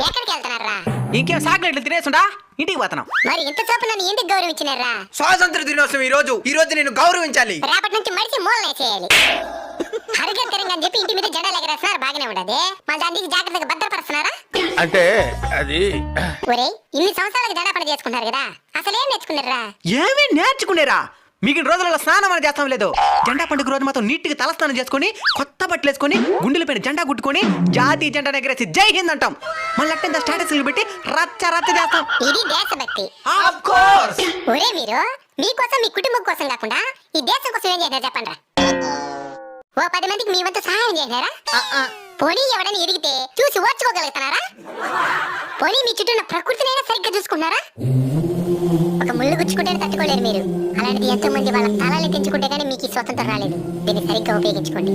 ఎక్కడికి వెళ్తున్నారా? ఇంకేం సాగునట్లు తినేసుండా ఇంటికి పోతున్నాం. మరి ఇంత చూపు నన్ను ఎందుకు గౌరవించినారా? స్వాతంత్ర దినోత్సవం ఈ రోజు నేను గౌరవించాలి. రేపటి నుంచి మడిచి మూలనేసేయాలి. హరిగంతరంగా అని చెప్పి ఇంటి మీద జెండాలు ఎగరేస్తున్నారు, బాగానే ఉండదు. మళ్ళీ దానికి జాగ్రత్తగా భద్రపరుస్తున్నారా? అంటే అది ఒరేయ్, ఇన్ని సంవత్సరాలకు జెండా పని చేసుకుంటారు కదా, అసలేం నేర్చుకున్నారా? ఏమీ నేర్చుకునేరా? మిగిలిన రోజులలో స్నానం అని చేస్తాం లేదు. జెండా పండుగ రోజు మాత్రం నీట్గా తలస్నానం చేసుకుని కొత్త బట్టలు వేసుకుని గుండెలపైన జెండా గుట్టుకొని జాతీయ జెండా ఎగరేసి జై హింద్ అంటాం. మళ్ళీ అట్టంత స్టేటస్లు పెట్టి రచ్చ రచ్చ చేస్తాం. ఇది దేశభక్తి. Of course. ఒరే మీరు మీకోసం మీ కుటుంబం కోసం కాకుండా ఈ దేశం కోసం ఏం చేసినారు చెప్పండి. ఓ 10 మందికి మీ వంతు సహాయం చేసినారా? పోనీ ఎవడని ఎదిగితే చూసి ఓర్చుకోగలుగుతున్నారా? పోనీ మీ చుట్టూ ఉన్న ప్రకృతినైనా సరిగ్గా చూసుకున్నారా? ఒక ముళ్ళు గుచ్చుకుంటే తట్టుకోలేరు మీరు. అలాంటిది ఎంతో మంది వాళ్ళ తలాలు తెంచుకుంటే కానీ మీకు ఈ స్వతంత్రం రాలేదు. దీన్ని సరిగ్గా ఉపయోగించుకోండి.